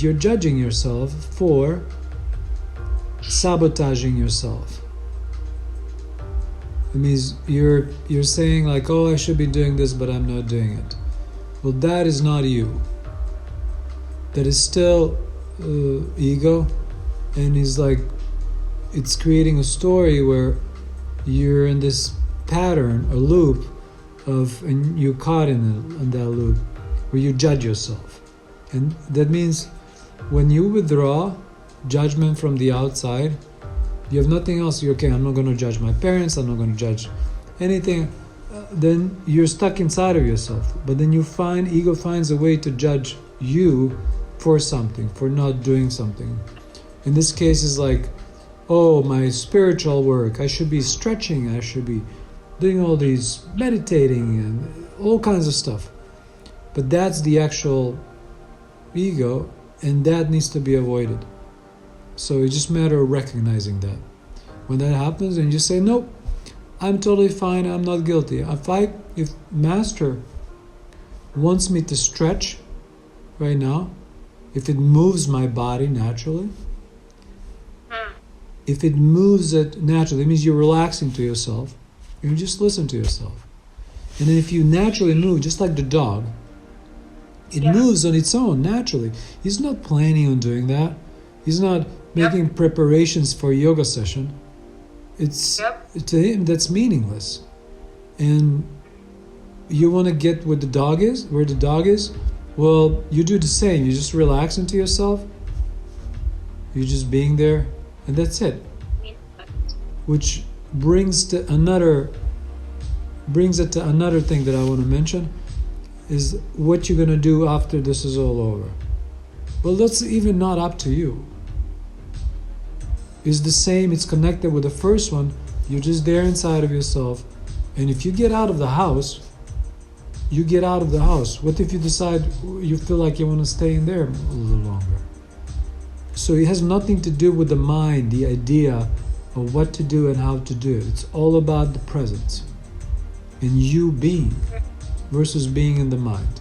you're judging yourself for sabotaging yourself. It means you're saying like, oh, I should be doing this, but I'm not doing it. Well, that is not you. That is still ego, and is like, it's creating a story where you're in this pattern, a loop of, and you're caught in that loop where you judge yourself. And that means when you withdraw judgment from the outside, you have nothing else. You're okay, I'm not going to judge my parents, I'm not going to judge anything. Then you're stuck inside of yourself. But then ego finds a way to judge you for something, for not doing something. In this case, it's like, oh, my spiritual work, I should be stretching, I should be doing all these meditating and all kinds of stuff. But that's the actual ego, and that needs to be avoided. So it's just a matter of recognizing that. When that happens, and you say, nope, I'm totally fine, I'm not guilty. If Master wants me to stretch right now, if it moves my body naturally, if it moves it naturally, it means you're relaxing to yourself, you just listen to yourself. And then if you naturally move, just like the dog, it moves on its own naturally. He's not planning on doing that. He's not making preparations for a yoga session. It's to him that's meaningless. And you want to get where the dog is? Well, you do the same. You just relax into yourself. You're just being there, and that's it. Which brings it to another thing that I want to mention, is what you're going to do after this is all over. Well, that's even not up to you. It's the same, it's connected with the first one. You're just there inside of yourself. And if you get out of the house, you get out of the house. What if you decide you feel like you want to stay in there a little longer? So it has nothing to do with the mind, the idea of what to do and how to do it. It's all about the presence and you being versus being in the mind.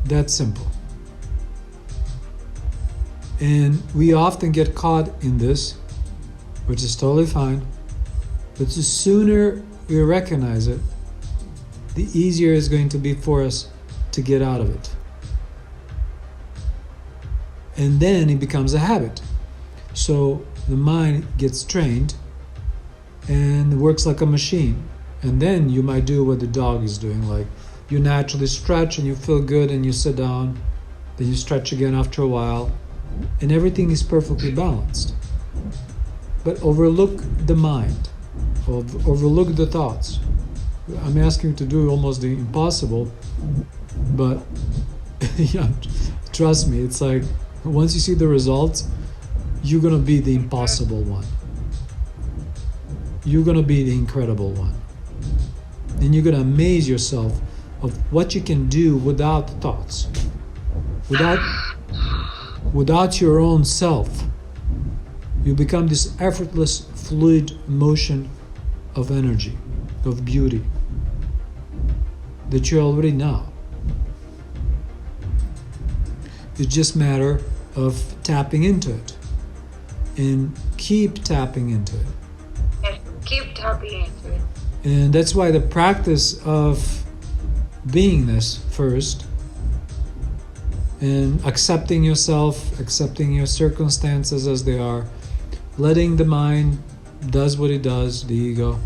That's simple. And we often get caught in this, which is totally fine. But the sooner we recognize it, the easier it's going to be for us to get out of it. And then it becomes a habit. So the mind gets trained and works like a machine. And then you might do what the dog is doing, like you naturally stretch and you feel good and you sit down, then you stretch again after a while, and everything is perfectly balanced. But overlook the mind, overlook the thoughts. I'm asking you to do almost the impossible, but yeah, trust me, it's like once you see the results, you're going to be the impossible one. You're going to be the incredible one. And you're going to amaze yourself of what you can do without thoughts, without your own self. You become this effortless, fluid motion of energy, of beauty that you already know. It's just a matter of tapping into it, and keep tapping into it. Keep tapping into it. And that's why the practice of beingness first, and accepting yourself, accepting your circumstances as they are, letting the mind does what it does, the ego,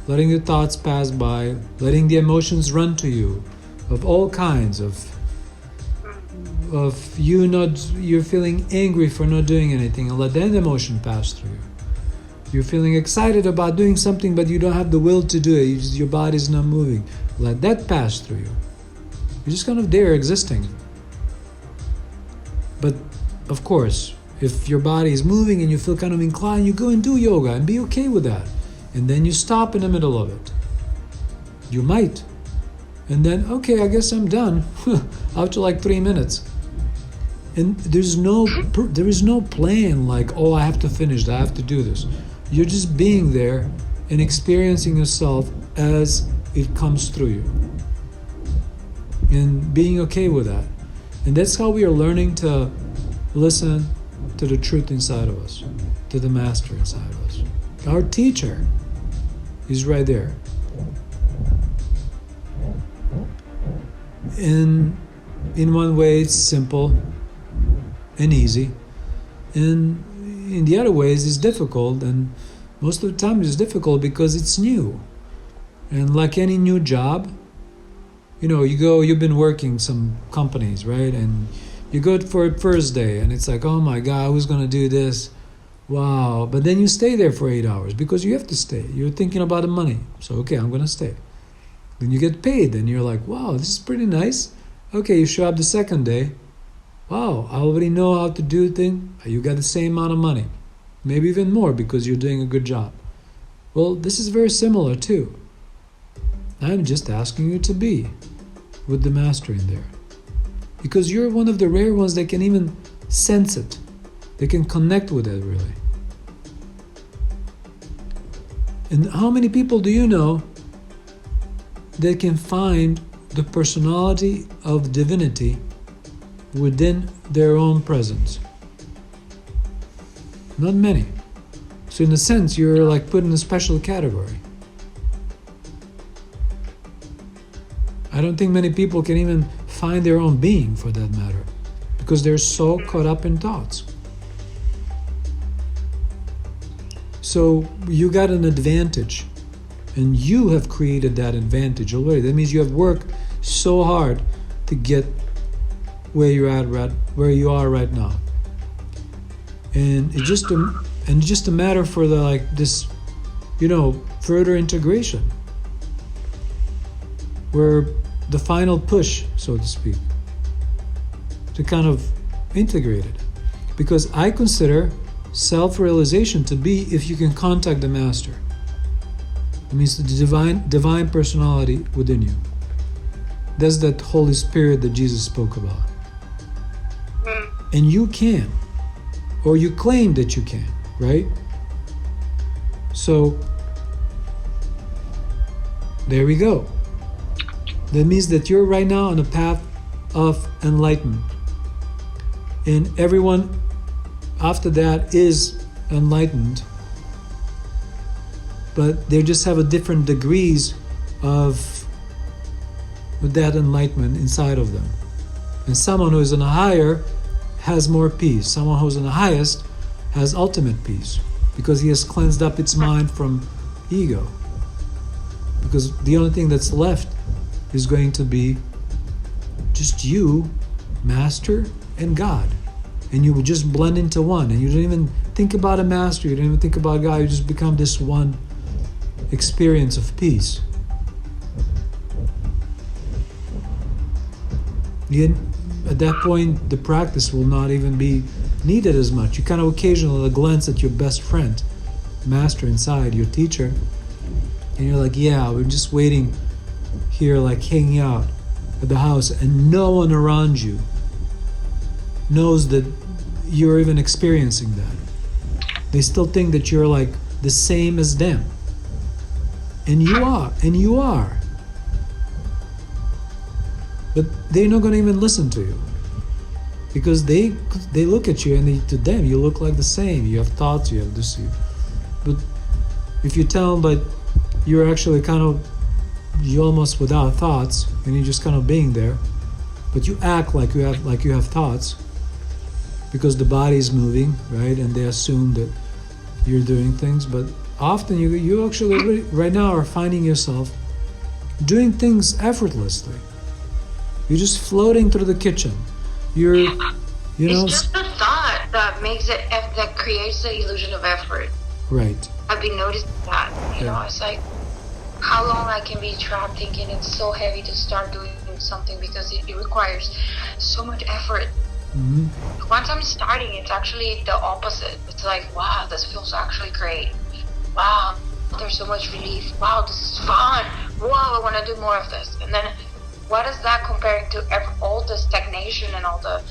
letting the thoughts pass by, letting the emotions run to you of all kinds of you're feeling angry for not doing anything, and let that emotion pass through you. You're feeling excited about doing something, but you don't have the will to do it. Your body's not moving. Let that pass through you. You're just kind of there existing. But of course, if your body is moving and you feel kind of inclined, you go and do yoga and be okay with that. And then you stop in the middle of it. You might. And then, okay, I guess I'm done after like 3 minutes. And there is no plan like, oh, I have to finish that, I have to do this. You're just being there and experiencing yourself as it comes through you. And being okay with that. And that's how we are learning to listen to the truth inside of us, to the master inside of us. Our teacher is right there. In one way, it's simple and easy. And in the other ways, it's difficult. And most of the time, it's difficult because it's new. And like any new job, you've been working some companies, right? And you go for a first day and it's like, oh my God, who's going to do this? Wow. But then you stay there for 8 hours because you have to stay. You're thinking about the money. So, okay, I'm going to stay. Then you get paid and you're like, wow, this is pretty nice. Okay, you show up the second day. Wow, I already know how to do things. You got the same amount of money. Maybe even more because you're doing a good job. Well, this is very similar too. I'm just asking you to be with the master in there. Because you're one of the rare ones that can even sense it. They can connect with it, really. And how many people do you know that can find the personality of divinity within their own presence? Not many. So in a sense, you're like put in a special category. I don't think many people can even find their own being, for that matter, because they're so caught up in thoughts. So you got an advantage, and you have created that advantage already. That means you have worked so hard to get where you are right now, and it's just a matter for this, further integration, where the final push, so to speak, to kind of integrate it. Because I consider self-realization to be if you can contact the master. It means the divine personality within you. That's that Holy Spirit that Jesus spoke about. And you can, or you claim that you can, right? So there we go. That means that you're right now on a path of enlightenment. And everyone after that is enlightened, but they just have a different degrees of that enlightenment inside of them. And someone who is in a higher has more peace. Someone who's in the highest has ultimate peace because he has cleansed up its mind from ego. Because the only thing that's left is going to be just you, Master, and God. And you will just blend into one. And you don't even think about a master. You don't even think about God. You just become this one experience of peace. At that point, the practice will not even be needed as much. You kind of occasionally glance at your best friend, master inside, your teacher, and you're like, yeah, we're just waiting here, like hanging out at the house, and no one around you knows that you're even experiencing that. They still think that you're like the same as them. And you are. But they're not going to even listen to you. Because they look at you and to them you look like the same. You have thoughts, you have this. But if you tell them that you're actually you're almost without thoughts and you're just kind of being there, but you act like you have thoughts because the body is moving, right? And they assume that you're doing things, but often you actually right now are finding yourself doing things effortlessly. You're just floating through the kitchen. It's just the thought that that creates the illusion of effort. Right. I've been noticing that. It's like how long I can be trapped thinking it's so heavy to start doing something because it requires so much effort. Mm-hmm. Once I'm starting, it's actually the opposite. It's like, wow, this feels actually great. Wow, there's so much relief. Wow, this is fun. Wow, I want to do more of this. And then what is that comparing to all the stagnation and all the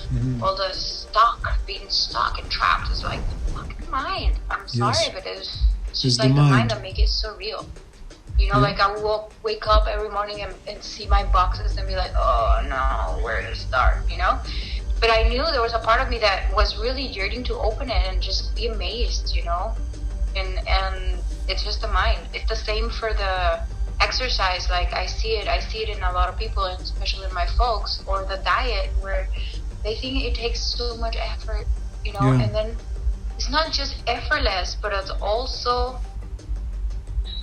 being stuck and trapped? It's like the fucking mind. I'm sorry, but it's just like the mind that makes it so real. You know, like I will wake up every morning and see my boxes and be like, oh no, where to start, you know? But I knew there was a part of me that was really yearning to open it and just be amazed, you know? And it's just the mind. It's the same for the exercise. Like I see it in a lot of people, and especially in my folks, or the diet, where they think it takes so much effort, you know? And then it's not just effortless, but it's also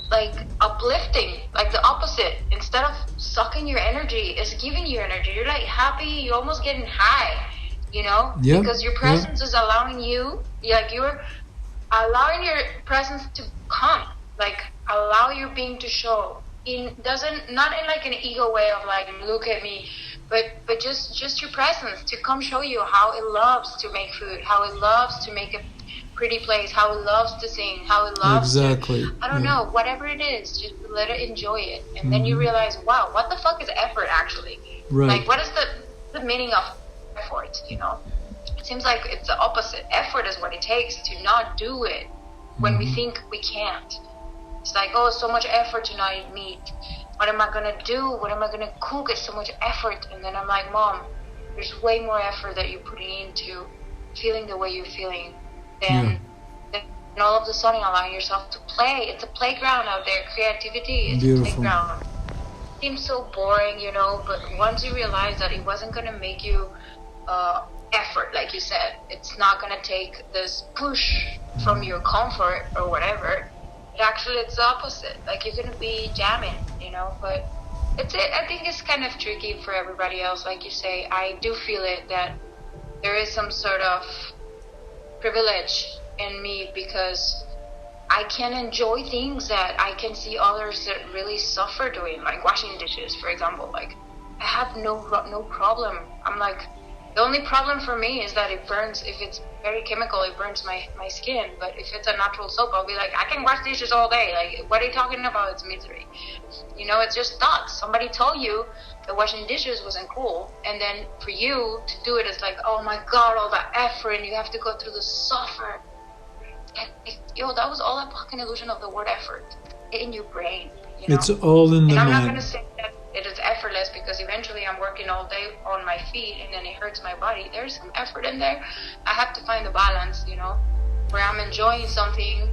like uplifting, like the opposite. Instead of sucking your energy, it's giving you energy. You're like happy, you're almost getting high, you know? Because your presence is allowing you, like you're allowing your presence to come, like allow your being to show. Not in like an ego way of like, look at me, but just your presence to come show you how it loves to make food, how it loves to make a pretty place, how it loves to sing, how it loves to, I don't know, whatever it is, just let it enjoy it. And then you realize, wow, what the fuck is effort actually? Like what is the meaning of effort, you know? It seems like it's the opposite. Effort is what it takes to not do it when we think we can't. It's like, oh, so much effort to not eat meat. What am I gonna do? What am I gonna cook? It's so much effort. And then I'm like, Mom, there's way more effort that you're putting into feeling the way you're feeling than all of a sudden allowing yourself to play. It's a playground out there. Creativity is a playground. It seems so boring, you know, but once you realize that it wasn't gonna make you effort, like you said, it's not gonna take this push from your comfort or whatever. Actually, it's the opposite. Like you're gonna be jamming, you know. But I think it's kind of tricky for everybody else. Like you say, I do feel it that there is some sort of privilege in me because I can enjoy things that I can see others that really suffer doing, like washing dishes, for example. Like I have no problem. I'm like, the only problem for me is that it burns. If it's very chemical, it burns my skin. But if it's a natural soap, I'll be like, I can wash dishes all day. Like, what are you talking about? It's misery. You know, it's just thoughts. Somebody told you that washing dishes wasn't cool. And then for you to do it, it's like, oh my God, all that effort. And you have to go through the suffer. And that was all a fucking illusion of the word effort in your brain. You know? It's all in the mind. I'm not going to say that it is effortless because eventually I'm working all day on my feet and then it hurts my body. There's some effort in there. I have to find the balance, you know, where I'm enjoying something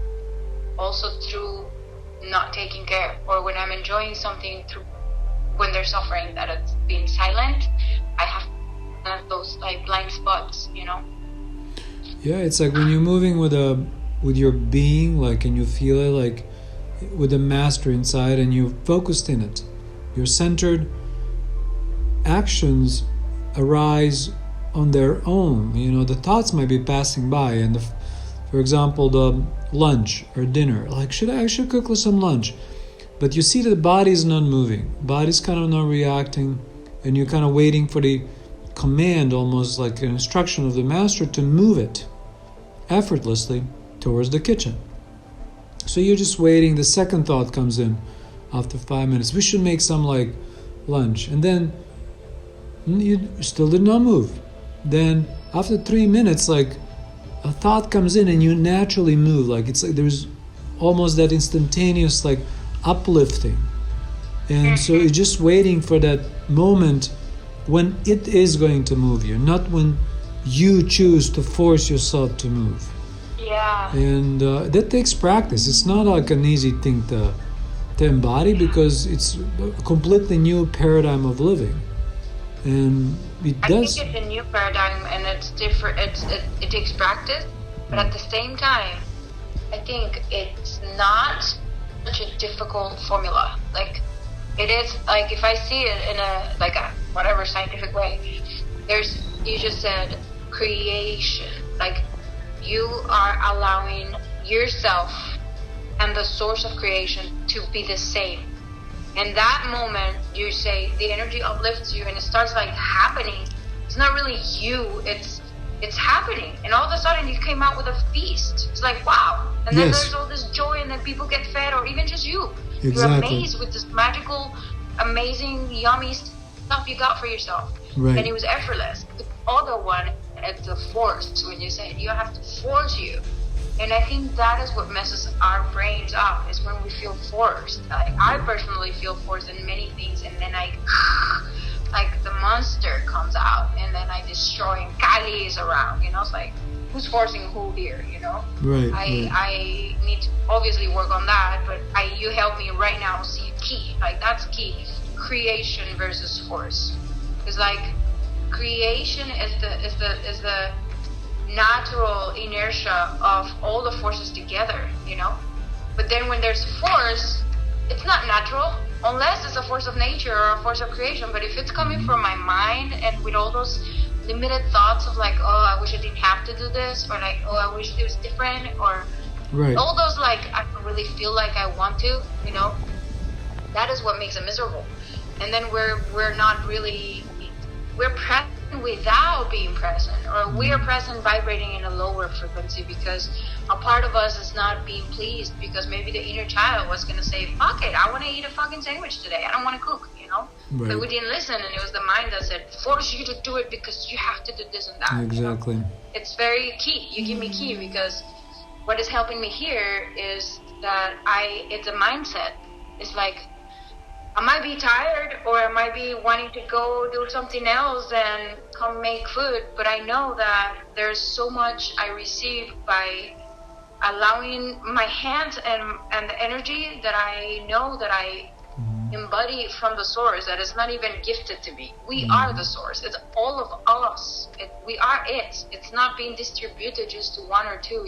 also through not taking care, or when I'm enjoying something through when they're suffering, that it's being silent. I have those like blind spots, you know. Yeah, it's like when you're moving with your being, like, and you feel it, like with the master inside, and you're focused in it. You're centered. Actions arise on their own. You know, the thoughts might be passing by, and for example, the lunch or dinner. Like, I should cook some lunch, but you see that the body is not moving. Body's kind of not reacting, and you're kind of waiting for the command, almost like an instruction of the master, to move it effortlessly towards the kitchen. So you're just waiting. The second thought comes in after 5 minutes. We should make some like lunch. And then you still did not move. Then after 3 minutes, like a thought comes in and you naturally move. Like it's like there's almost that instantaneous like uplifting. And so you're just waiting for that moment when it is going to move you, not when you choose to force yourself to move. Yeah. And that takes practice. It's not like an easy thing to embody, because it's a completely new paradigm of living. And I think it's a new paradigm, and it's different. It takes practice, but at the same time, I think it's not such a difficult formula. Like it is, like if I see it in a whatever scientific way, you just said creation. Like you are allowing yourself and the source of creation to be the same. In that moment, you say the energy uplifts you, and it starts like happening. It's not really you, it's happening, and all of a sudden you came out with a feast. It's like, wow. And then there's all this joy, and then people get fed, or even just you. Exactly. You're amazed with this magical, amazing, yummy stuff you got for yourself. Right. And it was effortless. The other one, it's the force. When you say you have to force you And I think that is what messes our brains up, is when we feel forced. Like, I personally feel forced in many things, and then like the monster comes out, and then I destroy, and Kali is around, it's like, who's forcing who here, Right. I need to obviously work on that, but you help me right now see key. Like, that's key. Creation versus force. It's like, creation is the natural inertia of all the forces together, But then when there's force, it's not natural, unless it's a force of nature or a force of creation. But if it's coming from my mind, and with all those limited thoughts of like, oh, I wish I didn't have to do this, or like, oh, I wish it was different, or Right. all those like, I don't really feel like I want to, that is what makes it miserable. And then we're not really, we're present without being present, or we are present vibrating in a lower frequency because a part of us is not being pleased, because maybe the inner child was going to say, fuck it, I want to eat a fucking sandwich today, I don't want to cook, Right. But we didn't listen, and it was the mind that said, force you to do it because you have to do this and that. Exactly. It's very key. You give me key, because what is helping me here is that it's a mindset. It's like, I might be tired, or I might be wanting to go do something else and come make food, but I know that there's so much I receive by allowing my hands and the energy that I know that I embody from the source, that is not even gifted to me. We are the source. It's all of us. We are it. It's not being distributed just to one or two,